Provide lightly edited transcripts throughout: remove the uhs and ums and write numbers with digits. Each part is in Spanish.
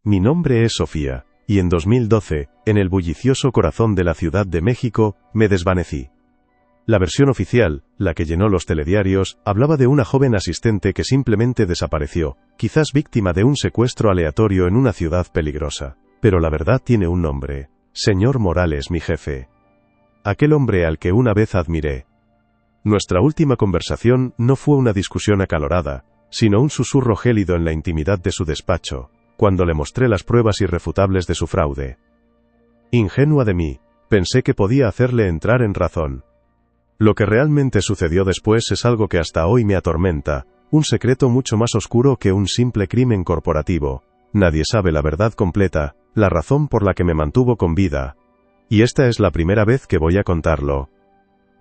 Mi nombre es Sofía, y en 2012, en el bullicioso corazón de la Ciudad de México, me desvanecí. La versión oficial, la que llenó los telediarios, hablaba de una joven asistente que simplemente desapareció, quizás víctima de un secuestro aleatorio en una ciudad peligrosa. Pero la verdad tiene un nombre. Señor Morales, mi jefe. Aquel hombre al que una vez admiré. Nuestra última conversación no fue una discusión acalorada, sino un susurro gélido en la intimidad de su despacho, cuando le mostré las pruebas irrefutables de su fraude. Ingenua de mí, pensé que podía hacerle entrar en razón. Lo que realmente sucedió después es algo que hasta hoy me atormenta, un secreto mucho más oscuro que un simple crimen corporativo. Nadie sabe la verdad completa, la razón por la que me mantuvo con vida. Y esta es la primera vez que voy a contarlo.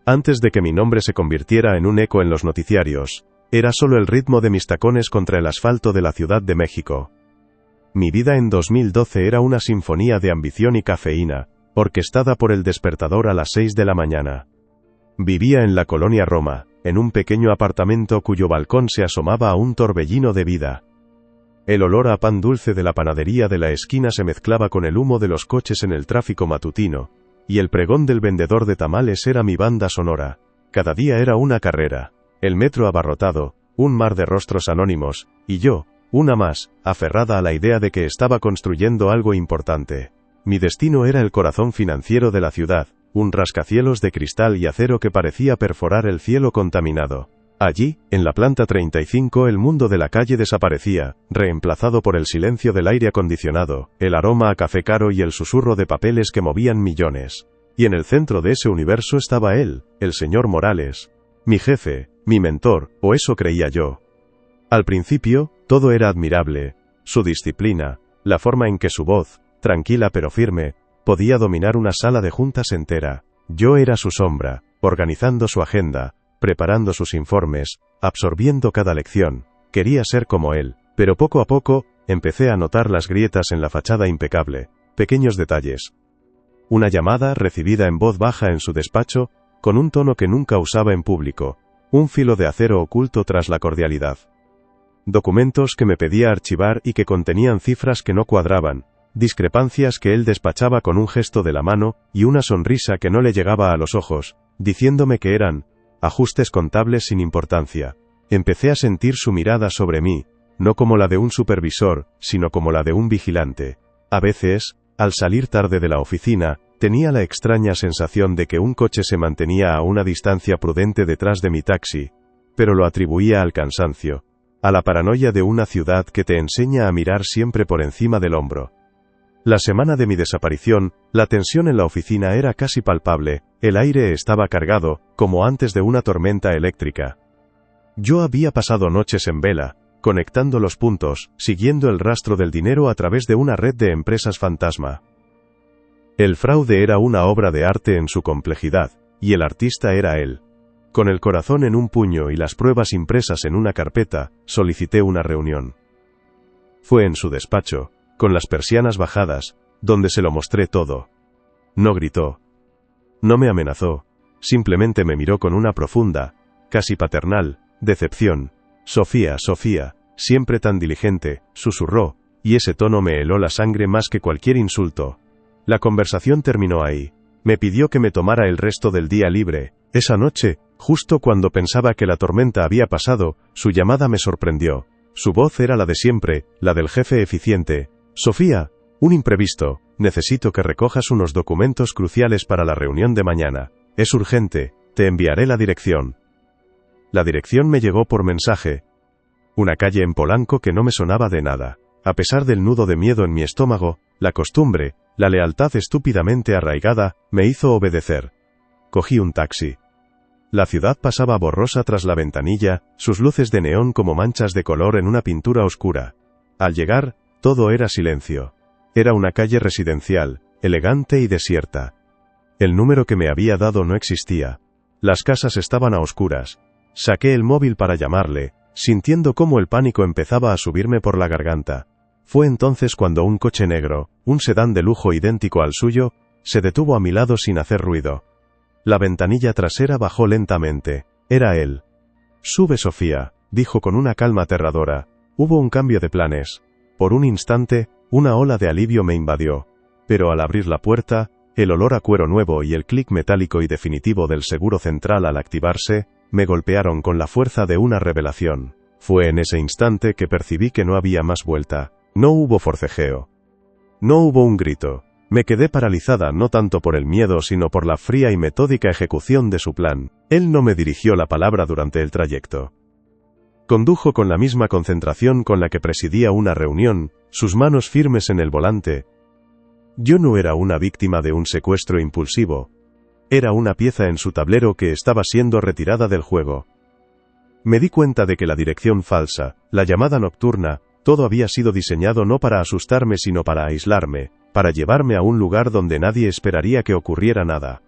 Antes de que mi nombre se convirtiera en un eco en los noticiarios, era solo el ritmo de mis tacones contra el asfalto de la Ciudad de México. Mi vida en 2012 era una sinfonía de ambición y cafeína, orquestada por el despertador a las 6 de la mañana. Vivía en la colonia Roma, en un pequeño apartamento cuyo balcón se asomaba a un torbellino de vida. El olor a pan dulce de la panadería de la esquina se mezclaba con el humo de los coches en el tráfico matutino, y el pregón del vendedor de tamales era mi banda sonora. Cada día era una carrera, el metro abarrotado, un mar de rostros anónimos, y yo, una más, aferrada a la idea de que estaba construyendo algo importante. Mi destino era el corazón financiero de la ciudad, un rascacielos de cristal y acero que parecía perforar el cielo contaminado. Allí, en la planta 35, el mundo de la calle desaparecía, reemplazado por el silencio del aire acondicionado, el aroma a café caro y el susurro de papeles que movían millones. Y en el centro de ese universo estaba él, el señor Morales. Mi jefe, mi mentor, o eso creía yo. Al principio, todo era admirable. Su disciplina, la forma en que su voz, tranquila pero firme, podía dominar una sala de juntas entera. Yo era su sombra, organizando su agenda, preparando sus informes, absorbiendo cada lección. Quería ser como él, pero poco a poco, empecé a notar las grietas en la fachada impecable, pequeños detalles. Una llamada recibida en voz baja en su despacho, con un tono que nunca usaba en público, un filo de acero oculto tras la cordialidad. Documentos que me pedía archivar y que contenían cifras que no cuadraban, discrepancias que él despachaba con un gesto de la mano y una sonrisa que no le llegaba a los ojos, diciéndome que eran ajustes contables sin importancia. Empecé a sentir su mirada sobre mí, no como la de un supervisor, sino como la de un vigilante. A veces, al salir tarde de la oficina, tenía la extraña sensación de que un coche se mantenía a una distancia prudente detrás de mi taxi, pero lo atribuía al cansancio, a la paranoia de una ciudad que te enseña a mirar siempre por encima del hombro. La semana de mi desaparición, la tensión en la oficina era casi palpable, el aire estaba cargado, como antes de una tormenta eléctrica. Yo había pasado noches en vela, conectando los puntos, siguiendo el rastro del dinero a través de una red de empresas fantasma. El fraude era una obra de arte en su complejidad, y el artista era él. Con el corazón en un puño y las pruebas impresas en una carpeta, solicité una reunión. Fue en su despacho, con las persianas bajadas, donde se lo mostré todo. No gritó. No me amenazó. Simplemente me miró con una profunda, casi paternal, decepción. Sofía, Sofía, siempre tan diligente, susurró, y ese tono me heló la sangre más que cualquier insulto. La conversación terminó ahí. Me pidió que me tomara el resto del día libre. Esa noche, justo cuando pensaba que la tormenta había pasado, su llamada me sorprendió. Su voz era la de siempre, la del jefe eficiente. Sofía, un imprevisto, necesito que recojas unos documentos cruciales para la reunión de mañana. Es urgente, te enviaré la dirección. La dirección me llegó por mensaje. Una calle en Polanco que no me sonaba de nada. A pesar del nudo de miedo en mi estómago, la costumbre, la lealtad estúpidamente arraigada, me hizo obedecer. Cogí un taxi. La ciudad pasaba borrosa tras la ventanilla, sus luces de neón como manchas de color en una pintura oscura. Al llegar, todo era silencio. Era una calle residencial, elegante y desierta. El número que me había dado no existía. Las casas estaban a oscuras. Saqué el móvil para llamarle, sintiendo cómo el pánico empezaba a subirme por la garganta. Fue entonces cuando un coche negro, un sedán de lujo idéntico al suyo, se detuvo a mi lado sin hacer ruido. La ventanilla trasera bajó lentamente. Era él. «Sube, Sofía», dijo con una calma aterradora. Hubo un cambio de planes. Por un instante, una ola de alivio me invadió. Pero al abrir la puerta, el olor a cuero nuevo y el clic metálico y definitivo del seguro central al activarse, me golpearon con la fuerza de una revelación. Fue en ese instante que percibí que no había más vuelta. No hubo forcejeo. No hubo un grito. Me quedé paralizada no tanto por el miedo sino por la fría y metódica ejecución de su plan. Él no me dirigió la palabra durante el trayecto. Condujo con la misma concentración con la que presidía una reunión, sus manos firmes en el volante. Yo no era una víctima de un secuestro impulsivo. Era una pieza en su tablero que estaba siendo retirada del juego. Me di cuenta de que la dirección falsa, la llamada nocturna, todo había sido diseñado no para asustarme sino para aislarme, para llevarme a un lugar donde nadie esperaría que ocurriera nada.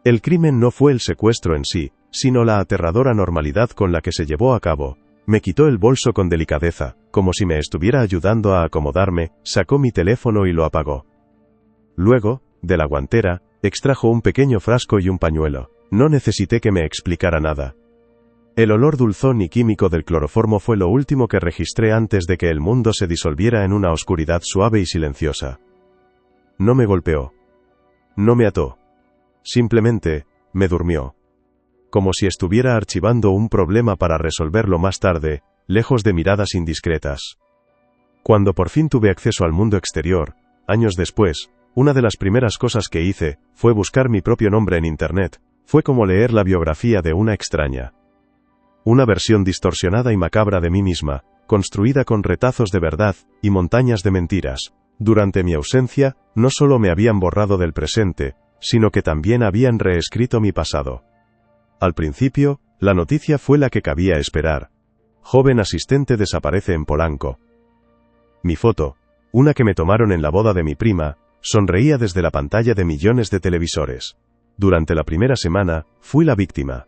El crimen no fue el secuestro en sí, sino la aterradora normalidad con la que se llevó a cabo. Me quitó el bolso con delicadeza, como si me estuviera ayudando a acomodarme, sacó mi teléfono y lo apagó. Luego, de la guantera, extrajo un pequeño frasco y un pañuelo. No necesité que me explicara nada. El olor dulzón y químico del cloroformo fue lo último que registré antes de que el mundo se disolviera en una oscuridad suave y silenciosa. No me golpeó. No me ató. Simplemente, me durmió. Como si estuviera archivando un problema para resolverlo más tarde, lejos de miradas indiscretas. Cuando por fin tuve acceso al mundo exterior, años después, una de las primeras cosas que hice, fue buscar mi propio nombre en Internet. Fue como leer la biografía de una extraña. Una versión distorsionada y macabra de mí misma, construida con retazos de verdad, y montañas de mentiras. Durante mi ausencia, no solo me habían borrado del presente, sino que también habían reescrito mi pasado. Al principio, la noticia fue la que cabía esperar. Joven asistente desaparece en Polanco. Mi foto, una que me tomaron en la boda de mi prima, sonreía desde la pantalla de millones de televisores. Durante la primera semana, fui la víctima.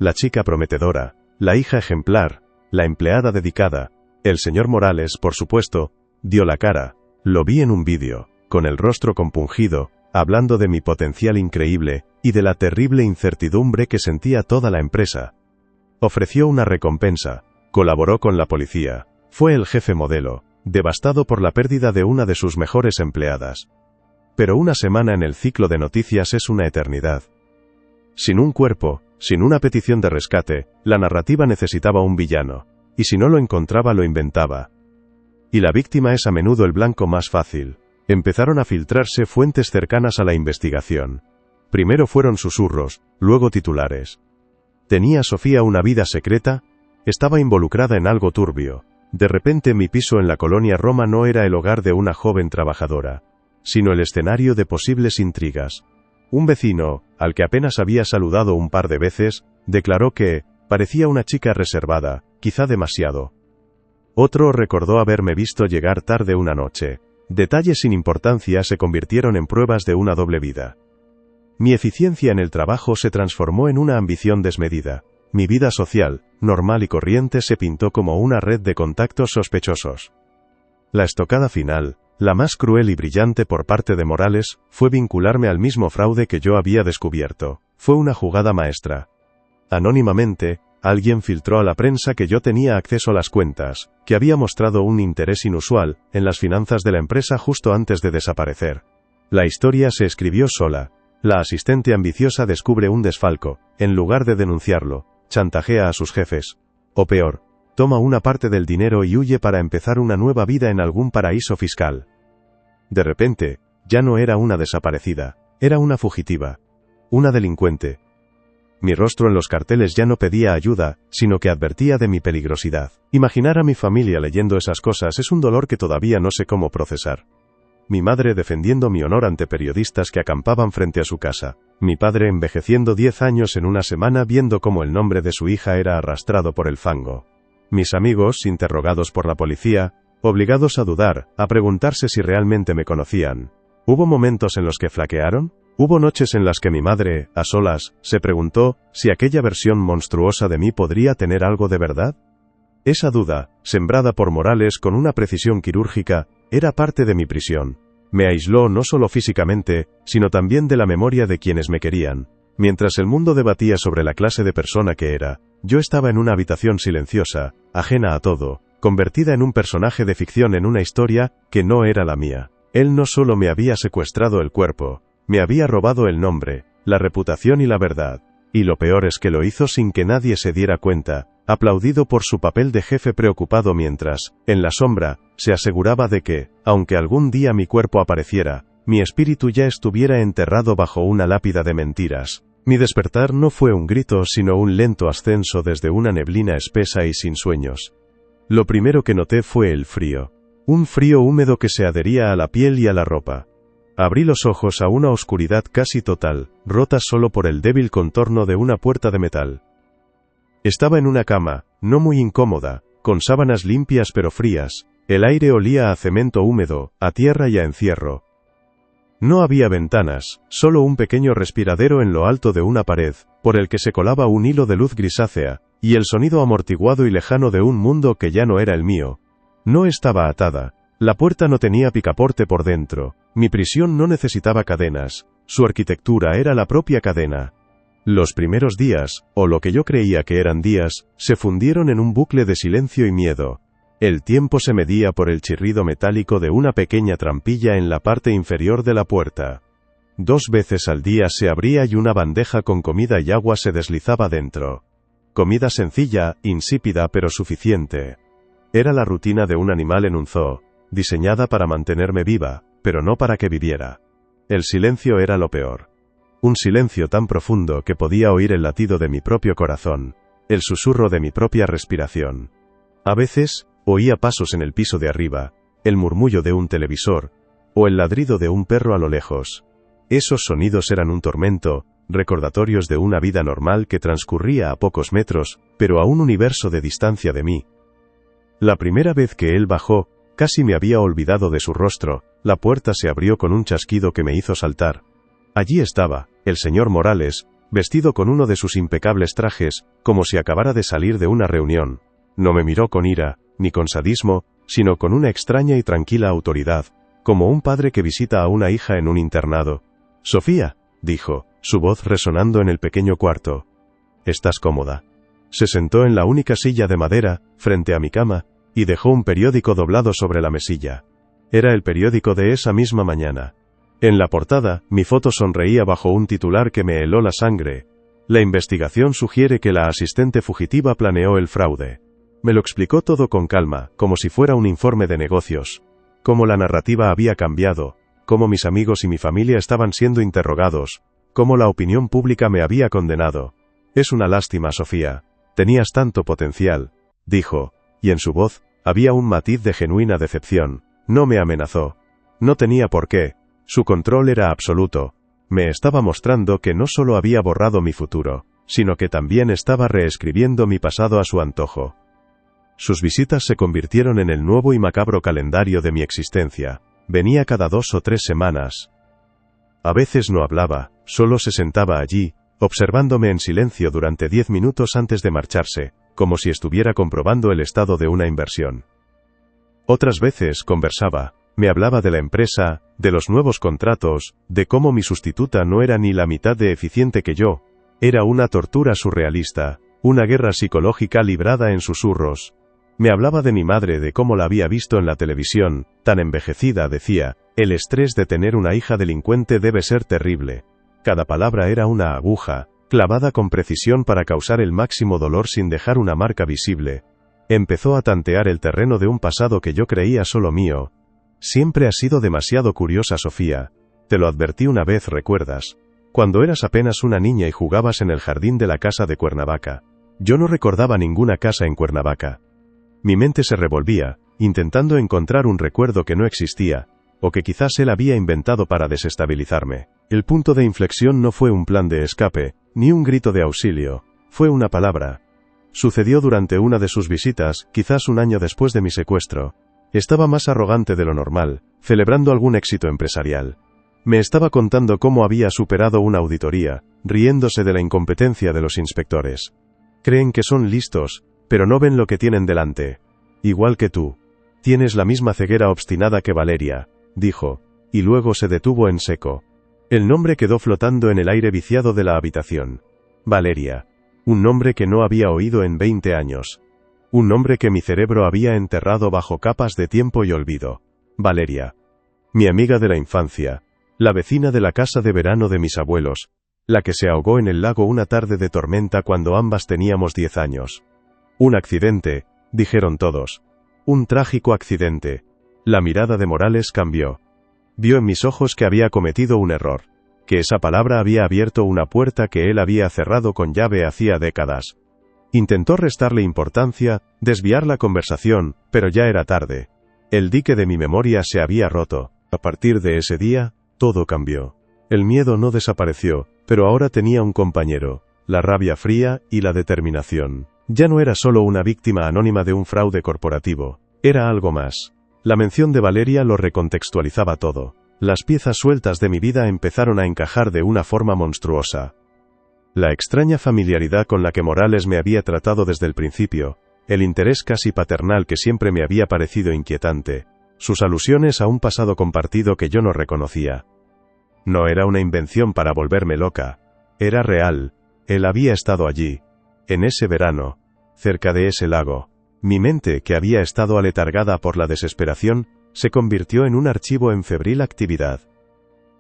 La chica prometedora, la hija ejemplar, la empleada dedicada, el señor Morales, por supuesto, dio la cara. Lo vi en un vídeo, con el rostro compungido, hablando de mi potencial increíble, y de la terrible incertidumbre que sentía toda la empresa. Ofreció una recompensa, colaboró con la policía, fue el jefe modelo, devastado por la pérdida de una de sus mejores empleadas. Pero una semana en el ciclo de noticias es una eternidad. Sin un cuerpo, sin una petición de rescate, la narrativa necesitaba un villano, y si no lo encontraba lo inventaba. Y la víctima es a menudo el blanco más fácil. Empezaron a filtrarse fuentes cercanas a la investigación. Primero fueron susurros, luego titulares. ¿Tenía Sofía una vida secreta? Estaba involucrada en algo turbio. De repente mi piso en la colonia Roma no era el hogar de una joven trabajadora, sino el escenario de posibles intrigas. Un vecino, al que apenas había saludado un par de veces, declaró que parecía una chica reservada, quizá demasiado. Otro recordó haberme visto llegar tarde una noche. Detalles sin importancia se convirtieron en pruebas de una doble vida. Mi eficiencia en el trabajo se transformó en una ambición desmedida. Mi vida social, normal y corriente, se pintó como una red de contactos sospechosos. La estocada final, la más cruel y brillante por parte de Morales, fue vincularme al mismo fraude que yo había descubierto. Fue una jugada maestra. Anónimamente, alguien filtró a la prensa que yo tenía acceso a las cuentas, que había mostrado un interés inusual en las finanzas de la empresa justo antes de desaparecer. La historia se escribió sola. La asistente ambiciosa descubre un desfalco, en lugar de denunciarlo, chantajea a sus jefes. O peor, toma una parte del dinero y huye para empezar una nueva vida en algún paraíso fiscal. De repente, ya no era una desaparecida, era una fugitiva. Una delincuente. Mi rostro en los carteles ya no pedía ayuda, sino que advertía de mi peligrosidad. Imaginar a mi familia leyendo esas cosas es un dolor que todavía no sé cómo procesar. Mi madre defendiendo mi honor ante periodistas que acampaban frente a su casa. Mi padre envejeciendo 10 años en una semana viendo cómo el nombre de su hija era arrastrado por el fango. Mis amigos, interrogados por la policía, obligados a dudar, a preguntarse si realmente me conocían. ¿Hubo momentos en los que flaquearon? ¿Hubo noches en las que mi madre, a solas, se preguntó si aquella versión monstruosa de mí podría tener algo de verdad? Esa duda, sembrada por Morales con una precisión quirúrgica, era parte de mi prisión. Me aisló no solo físicamente, sino también de la memoria de quienes me querían. Mientras el mundo debatía sobre la clase de persona que era, yo estaba en una habitación silenciosa, ajena a todo, convertida en un personaje de ficción en una historia que no era la mía. Él no solo me había secuestrado el cuerpo, me había robado el nombre, la reputación y la verdad. Y lo peor es que lo hizo sin que nadie se diera cuenta, aplaudido por su papel de jefe preocupado mientras, en la sombra, se aseguraba de que, aunque algún día mi cuerpo apareciera, mi espíritu ya estuviera enterrado bajo una lápida de mentiras. Mi despertar no fue un grito sino un lento ascenso desde una neblina espesa y sin sueños. Lo primero que noté fue el frío. Un frío húmedo que se adhería a la piel y a la ropa. Abrí los ojos a una oscuridad casi total, rota solo por el débil contorno de una puerta de metal. Estaba en una cama, no muy incómoda, con sábanas limpias pero frías. El aire olía a cemento húmedo, a tierra y a encierro. No había ventanas, solo un pequeño respiradero en lo alto de una pared, por el que se colaba un hilo de luz grisácea, y el sonido amortiguado y lejano de un mundo que ya no era el mío. No estaba atada. La puerta no tenía picaporte por dentro. Mi prisión no necesitaba cadenas. Su arquitectura era la propia cadena. Los primeros días, o lo que yo creía que eran días, se fundieron en un bucle de silencio y miedo. El tiempo se medía por el chirrido metálico de una pequeña trampilla en la parte inferior de la puerta. 2 veces al día se abría y una bandeja con comida y agua se deslizaba dentro. Comida sencilla, insípida pero suficiente. Era la rutina de un animal en un zoo, diseñada para mantenerme viva, pero no para que viviera. El silencio era lo peor. Un silencio tan profundo que podía oír el latido de mi propio corazón, el susurro de mi propia respiración. A veces, oía pasos en el piso de arriba, el murmullo de un televisor, o el ladrido de un perro a lo lejos. Esos sonidos eran un tormento, recordatorios de una vida normal que transcurría a pocos metros, pero a un universo de distancia de mí. La primera vez que él bajó, casi me había olvidado de su rostro. La puerta se abrió con un chasquido que me hizo saltar. Allí estaba, el señor Morales, vestido con uno de sus impecables trajes, como si acabara de salir de una reunión. No me miró con ira, ni con sadismo, sino con una extraña y tranquila autoridad, como un padre que visita a una hija en un internado. «Sofía», dijo, su voz resonando en el pequeño cuarto. «¿Estás cómoda?» Se sentó en la única silla de madera, frente a mi cama, y dejó un periódico doblado sobre la mesilla. Era el periódico de esa misma mañana. En la portada, mi foto sonreía bajo un titular que me heló la sangre. La investigación sugiere que la asistente fugitiva planeó el fraude. Me lo explicó todo con calma, como si fuera un informe de negocios. Cómo la narrativa había cambiado, cómo mis amigos y mi familia estaban siendo interrogados, cómo la opinión pública me había condenado. «Es una lástima, Sofía. Tenías tanto potencial», dijo, y en su voz había un matiz de genuina decepción. No me amenazó. No tenía por qué. Su control era absoluto. Me estaba mostrando que no solo había borrado mi futuro, sino que también estaba reescribiendo mi pasado a su antojo. Sus visitas se convirtieron en el nuevo y macabro calendario de mi existencia. Venía cada 2 o 3 semanas. A veces no hablaba, solo se sentaba allí, observándome en silencio durante 10 minutos antes de marcharse, como si estuviera comprobando el estado de una inversión. Otras veces conversaba, me hablaba de la empresa, de los nuevos contratos, de cómo mi sustituta no era ni la mitad de eficiente que yo. Era una tortura surrealista, una guerra psicológica librada en susurros. Me hablaba de mi madre, de cómo la había visto en la televisión, tan envejecida, decía, el estrés de tener una hija delincuente debe ser terrible. Cada palabra era una aguja, clavada con precisión para causar el máximo dolor sin dejar una marca visible. Empezó a tantear el terreno de un pasado que yo creía solo mío. Siempre has sido demasiado curiosa, Sofía. Te lo advertí una vez, ¿recuerdas? Cuando eras apenas una niña y jugabas en el jardín de la casa de Cuernavaca. Yo no recordaba ninguna casa en Cuernavaca. Mi mente se revolvía, intentando encontrar un recuerdo que no existía, o que quizás él había inventado para desestabilizarme. El punto de inflexión no fue un plan de escape, ni un grito de auxilio, fue una palabra. Sucedió durante una de sus visitas, quizás un año después de mi secuestro. Estaba más arrogante de lo normal, celebrando algún éxito empresarial. Me estaba contando cómo había superado una auditoría, riéndose de la incompetencia de los inspectores. Creen que son listos, pero no ven lo que tienen delante. Igual que tú. Tienes la misma ceguera obstinada que Valeria, dijo, y luego se detuvo en seco. El nombre quedó flotando en el aire viciado de la habitación. Valeria. Un nombre que no había oído en 20 años. Un nombre que mi cerebro había enterrado bajo capas de tiempo y olvido. Valeria. Mi amiga de la infancia. La vecina de la casa de verano de mis abuelos. La que se ahogó en el lago una tarde de tormenta cuando ambas teníamos 10 años. Un accidente, dijeron todos. Un trágico accidente. La mirada de Morales cambió. Vio en mis ojos que había cometido un error. Que esa palabra había abierto una puerta que él había cerrado con llave hacía décadas. Intentó restarle importancia, desviar la conversación, pero ya era tarde. El dique de mi memoria se había roto. A partir de ese día, todo cambió. El miedo no desapareció, pero ahora tenía un compañero, la rabia fría y la determinación. Ya no era solo una víctima anónima de un fraude corporativo, era algo más. La mención de Valeria lo recontextualizaba todo. Las piezas sueltas de mi vida empezaron a encajar de una forma monstruosa. La extraña familiaridad con la que Morales me había tratado desde el principio, el interés casi paternal que siempre me había parecido inquietante, sus alusiones a un pasado compartido que yo no reconocía. No era una invención para volverme loca, era real, él había estado allí, en ese verano, cerca de ese lago. Mi mente, que había estado aletargada por la desesperación, se convirtió en un archivo en febril actividad.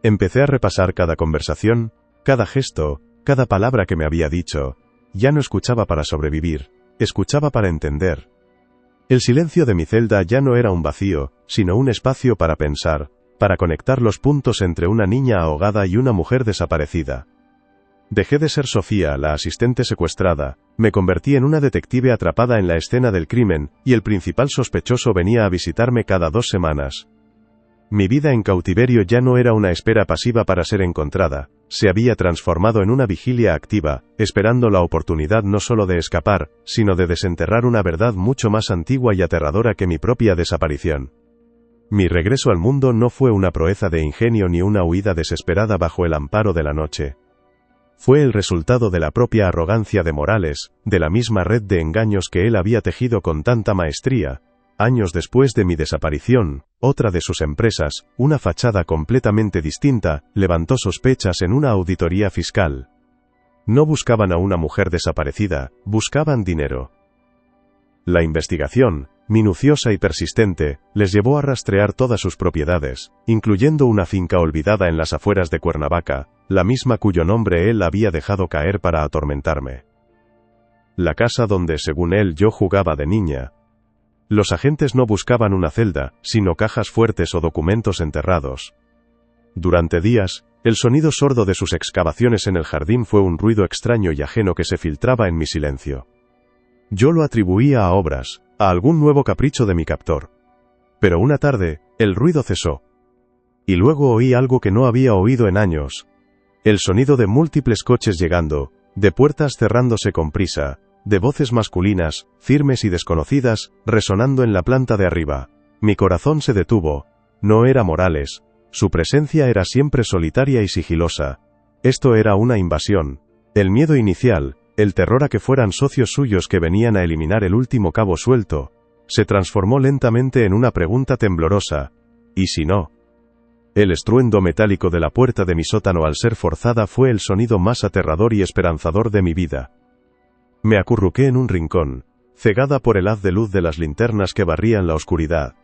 Empecé a repasar cada conversación, cada gesto, cada palabra que me había dicho. Ya no escuchaba para sobrevivir, escuchaba para entender. El silencio de mi celda ya no era un vacío, sino un espacio para pensar, para conectar los puntos entre una niña ahogada y una mujer desaparecida. Dejé de ser Sofía, la asistente secuestrada, me convertí en una detective atrapada en la escena del crimen, y el principal sospechoso venía a visitarme cada 2 semanas. Mi vida en cautiverio ya no era una espera pasiva para ser encontrada, se había transformado en una vigilia activa, esperando la oportunidad no solo de escapar, sino de desenterrar una verdad mucho más antigua y aterradora que mi propia desaparición. Mi regreso al mundo no fue una proeza de ingenio ni una huida desesperada bajo el amparo de la noche. Fue el resultado de la propia arrogancia de Morales, de la misma red de engaños que él había tejido con tanta maestría. Años después de mi desaparición, otra de sus empresas, una fachada completamente distinta, levantó sospechas en una auditoría fiscal. No buscaban a una mujer desaparecida, buscaban dinero. La investigación, minuciosa y persistente, les llevó a rastrear todas sus propiedades, incluyendo una finca olvidada en las afueras de Cuernavaca, la misma cuyo nombre él había dejado caer para atormentarme. La casa donde, según él, yo jugaba de niña. Los agentes no buscaban una celda, sino cajas fuertes o documentos enterrados. Durante días, el sonido sordo de sus excavaciones en el jardín fue un ruido extraño y ajeno que se filtraba en mi silencio. Yo lo atribuía a obras, a algún nuevo capricho de mi captor. Pero una tarde, el ruido cesó. Y luego oí algo que no había oído en años. El sonido de múltiples coches llegando, de puertas cerrándose con prisa, de voces masculinas, firmes y desconocidas, resonando en la planta de arriba. Mi corazón se detuvo. No era Morales. Su presencia era siempre solitaria y sigilosa. Esto era una invasión. El miedo inicial, el terror a que fueran socios suyos que venían a eliminar el último cabo suelto, se transformó lentamente en una pregunta temblorosa. ¿Y si no? El estruendo metálico de la puerta de mi sótano al ser forzada fue el sonido más aterrador y esperanzador de mi vida. Me acurruqué en un rincón, cegada por el haz de luz de las linternas que barrían la oscuridad.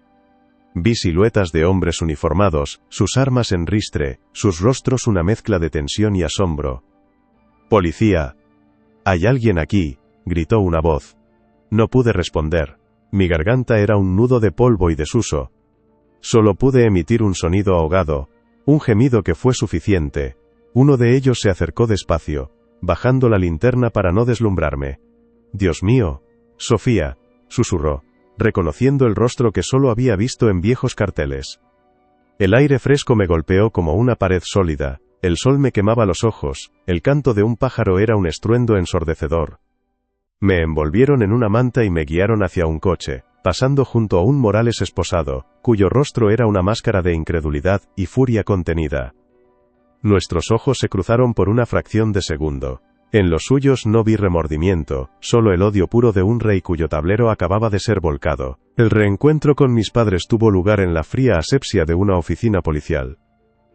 Vi siluetas de hombres uniformados, sus armas en ristre, sus rostros una mezcla de tensión y asombro. «¡Policía! ¿Hay alguien aquí?», gritó una voz. No pude responder. Mi garganta era un nudo de polvo y desuso. Solo pude emitir un sonido ahogado, un gemido que fue suficiente. Uno de ellos se acercó despacio, bajando la linterna para no deslumbrarme. «Dios mío, Sofía», susurró, reconociendo el rostro que solo había visto en viejos carteles. El aire fresco me golpeó como una pared sólida, el sol me quemaba los ojos, el canto de un pájaro era un estruendo ensordecedor. Me envolvieron en una manta y me guiaron hacia un coche, pasando junto a un Morales esposado, cuyo rostro era una máscara de incredulidad y furia contenida. Nuestros ojos se cruzaron por una fracción de segundo. En los suyos no vi remordimiento, solo el odio puro de un rey cuyo tablero acababa de ser volcado. El reencuentro con mis padres tuvo lugar en la fría asepsia de una oficina policial.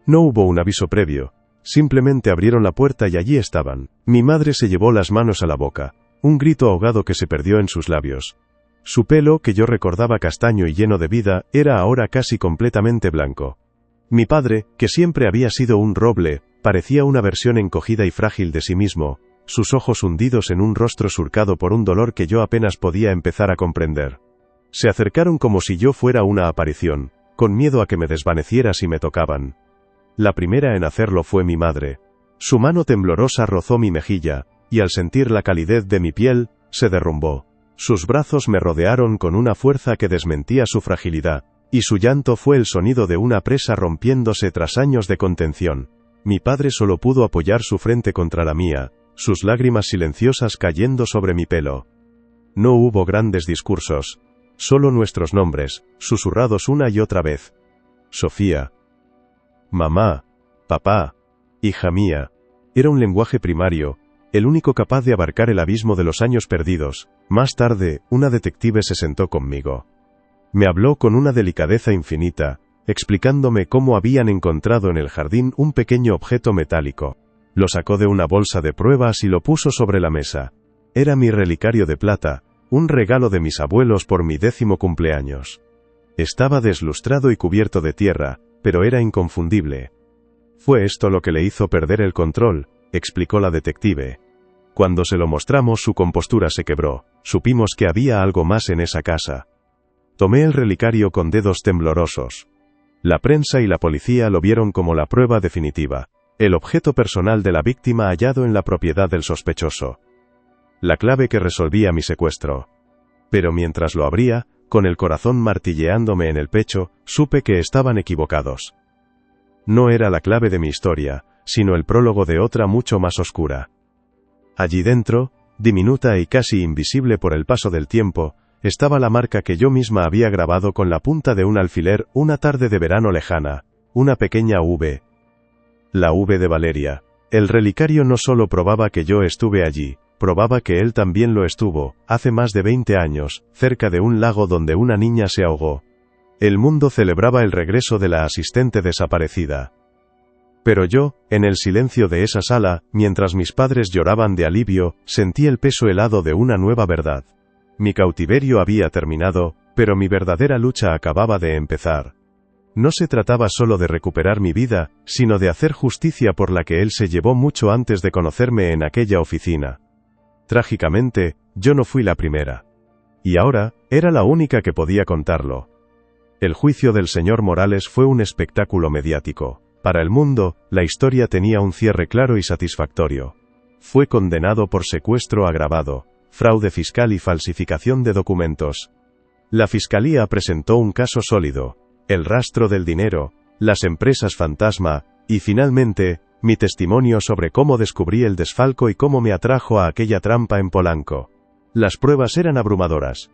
No hubo un aviso previo. Simplemente abrieron la puerta y allí estaban. Mi madre se llevó las manos a la boca. Un grito ahogado que se perdió en sus labios. Su pelo, que yo recordaba castaño y lleno de vida, era ahora casi completamente blanco. Mi padre, que siempre había sido un roble, parecía una versión encogida y frágil de sí mismo, sus ojos hundidos en un rostro surcado por un dolor que yo apenas podía empezar a comprender. Se acercaron como si yo fuera una aparición, con miedo a que me desvaneciera si me tocaban. La primera en hacerlo fue mi madre. Su mano temblorosa rozó mi mejilla, y al sentir la calidez de mi piel, se derrumbó. Sus brazos me rodearon con una fuerza que desmentía su fragilidad, y su llanto fue el sonido de una presa rompiéndose tras años de contención. Mi padre solo pudo apoyar su frente contra la mía, sus lágrimas silenciosas cayendo sobre mi pelo. No hubo grandes discursos, solo nuestros nombres, susurrados una y otra vez. Sofía. Mamá. Papá. Hija mía. Era un lenguaje primario, el único capaz de abarcar el abismo de los años perdidos. Más tarde, una detective se sentó conmigo. Me habló con una delicadeza infinita, explicándome cómo habían encontrado en el jardín un pequeño objeto metálico. Lo sacó de una bolsa de pruebas y lo puso sobre la mesa. Era mi relicario de plata, un regalo de mis abuelos por mi 10º cumpleaños. Estaba deslustrado y cubierto de tierra, pero era inconfundible. Fue esto lo que le hizo perder el control, explicó la detective. Cuando se lo mostramos su compostura se quebró, supimos que había algo más en esa casa. Tomé el relicario con dedos temblorosos. La prensa y la policía lo vieron como la prueba definitiva, el objeto personal de la víctima hallado en la propiedad del sospechoso. La clave que resolvía mi secuestro. Pero mientras lo abría, con el corazón martilleándome en el pecho, supe que estaban equivocados. No era la clave de mi historia, sino el prólogo de otra mucho más oscura. Allí dentro, diminuta y casi invisible por el paso del tiempo, estaba la marca que yo misma había grabado con la punta de un alfiler una tarde de verano lejana, una pequeña V. La V de Valeria. El relicario no solo probaba que yo estuve allí, probaba que él también lo estuvo, hace más de 20 años, cerca de un lago donde una niña se ahogó. El mundo celebraba el regreso de la asistente desaparecida. Pero yo, en el silencio de esa sala, mientras mis padres lloraban de alivio, sentí el peso helado de una nueva verdad. Mi cautiverio había terminado, pero mi verdadera lucha acababa de empezar. No se trataba solo de recuperar mi vida, sino de hacer justicia por la que él se llevó mucho antes de conocerme en aquella oficina. Trágicamente, yo no fui la primera. Y ahora, era la única que podía contarlo. El juicio del señor Morales fue un espectáculo mediático. Para el mundo, la historia tenía un cierre claro y satisfactorio. Fue condenado por secuestro agravado, fraude fiscal y falsificación de documentos. La fiscalía presentó un caso sólido, el rastro del dinero, las empresas fantasma, y finalmente, mi testimonio sobre cómo descubrí el desfalco y cómo me atrajo a aquella trampa en Polanco. Las pruebas eran abrumadoras.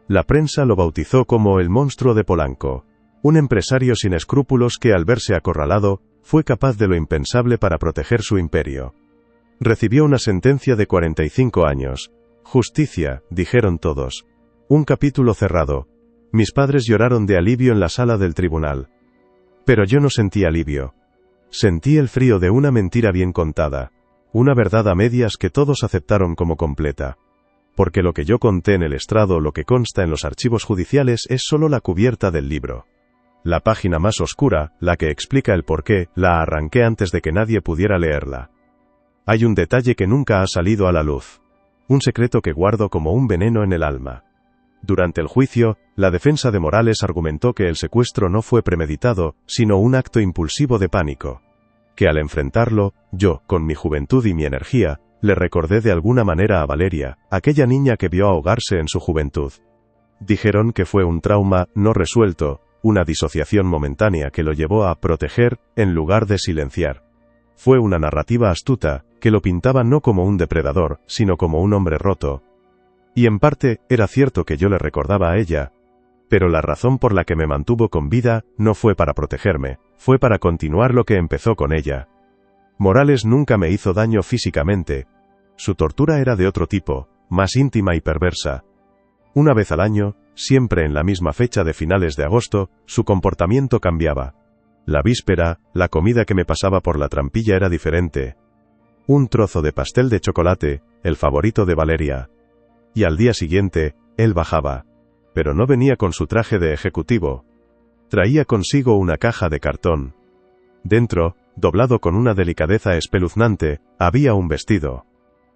La prensa lo bautizó como el monstruo de Polanco, un empresario sin escrúpulos que al verse acorralado, fue capaz de lo impensable para proteger su imperio. Recibió una sentencia de 45 años. Justicia, dijeron todos. Un capítulo cerrado. Mis padres lloraron de alivio en la sala del tribunal. Pero yo no sentí alivio. Sentí el frío de una mentira bien contada, una verdad a medias que todos aceptaron como completa. Porque lo que yo conté en el estrado, lo que consta en los archivos judiciales, es solo la cubierta del libro. La página más oscura, la que explica el porqué, la arranqué antes de que nadie pudiera leerla. Hay un detalle que nunca ha salido a la luz. Un secreto que guardo como un veneno en el alma. Durante el juicio, la defensa de Morales argumentó que el secuestro no fue premeditado, sino un acto impulsivo de pánico. Que al enfrentarlo, yo, con mi juventud y mi energía, le recordé de alguna manera a Valeria, aquella niña que vio ahogarse en su juventud. Dijeron que fue un trauma no resuelto, una disociación momentánea que lo llevó a proteger, en lugar de silenciar. Fue una narrativa astuta, que lo pintaba no como un depredador, sino como un hombre roto. Y en parte, era cierto que yo le recordaba a ella. Pero la razón por la que me mantuvo con vida, no fue para protegerme, fue para continuar lo que empezó con ella. Morales nunca me hizo daño físicamente. Su tortura era de otro tipo, más íntima y perversa. Una vez al año, siempre en la misma fecha de finales de agosto, su comportamiento cambiaba. La víspera, la comida que me pasaba por la trampilla era diferente. Un trozo de pastel de chocolate, el favorito de Valeria. Y al día siguiente, él bajaba, pero no venía con su traje de ejecutivo. Traía consigo una caja de cartón. Dentro, doblado con una delicadeza espeluznante, había un vestido.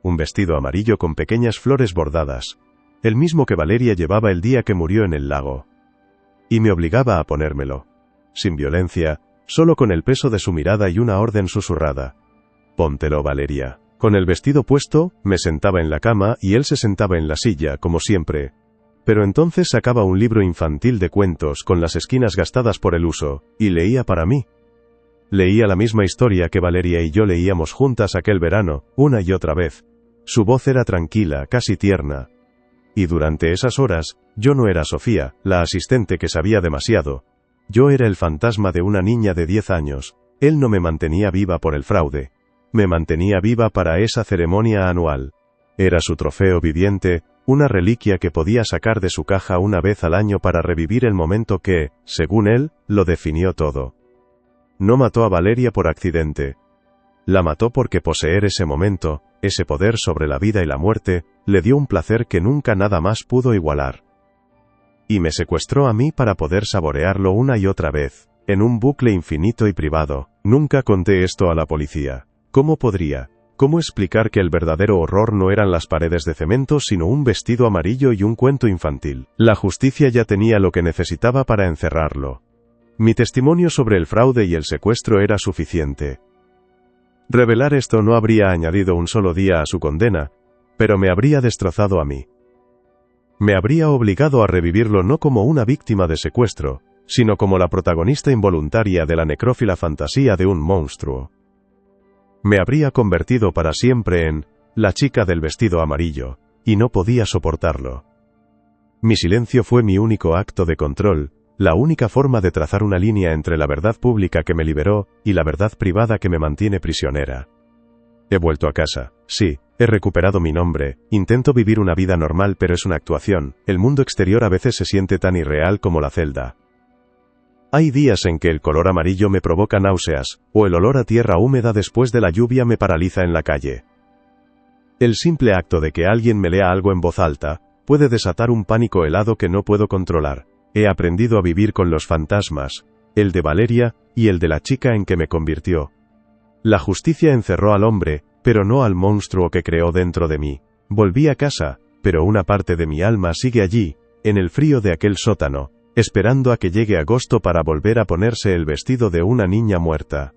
Un vestido amarillo con pequeñas flores bordadas. El mismo que Valeria llevaba el día que murió en el lago. Y me obligaba a ponérmelo. Sin violencia, solo con el peso de su mirada y una orden susurrada. «Póntelo, Valeria». Con el vestido puesto, me sentaba en la cama y él se sentaba en la silla, como siempre. Pero entonces sacaba un libro infantil de cuentos con las esquinas gastadas por el uso, y leía para mí. Leía la misma historia que Valeria y yo leíamos juntas aquel verano, una y otra vez. Su voz era tranquila, casi tierna. Y durante esas horas, yo no era Sofía, la asistente que sabía demasiado. Yo era el fantasma de una niña de 10 años. Él no me mantenía viva por el fraude. Me mantenía viva para esa ceremonia anual. Era su trofeo viviente, una reliquia que podía sacar de su caja una vez al año para revivir el momento que, según él, lo definió todo. No mató a Valeria por accidente. La mató porque poseer ese momento, ese poder sobre la vida y la muerte, le dio un placer que nunca nada más pudo igualar. Y me secuestró a mí para poder saborearlo una y otra vez, en un bucle infinito y privado. Nunca conté esto a la policía. ¿Cómo podría? ¿Cómo explicar que el verdadero horror no eran las paredes de cemento sino un vestido amarillo y un cuento infantil? La justicia ya tenía lo que necesitaba para encerrarlo. Mi testimonio sobre el fraude y el secuestro era suficiente. Revelar esto no habría añadido un solo día a su condena, pero me habría destrozado a mí. Me habría obligado a revivirlo no como una víctima de secuestro, sino como la protagonista involuntaria de la necrófila fantasía de un monstruo. Me habría convertido para siempre en la chica del vestido amarillo, y no podía soportarlo. Mi silencio fue mi único acto de control, la única forma de trazar una línea entre la verdad pública que me liberó y la verdad privada que me mantiene prisionera. He vuelto a casa, sí, he recuperado mi nombre, intento vivir una vida normal pero es una actuación, el mundo exterior a veces se siente tan irreal como la celda. Hay días en que el color amarillo me provoca náuseas, o el olor a tierra húmeda después de la lluvia me paraliza en la calle. El simple acto de que alguien me lea algo en voz alta, puede desatar un pánico helado que no puedo controlar. He aprendido a vivir con los fantasmas, el de Valeria, y el de la chica en que me convirtió. La justicia encerró al hombre, pero no al monstruo que creó dentro de mí. Volví a casa, pero una parte de mi alma sigue allí, en el frío de aquel sótano, esperando a que llegue agosto para volver a ponerse el vestido de una niña muerta.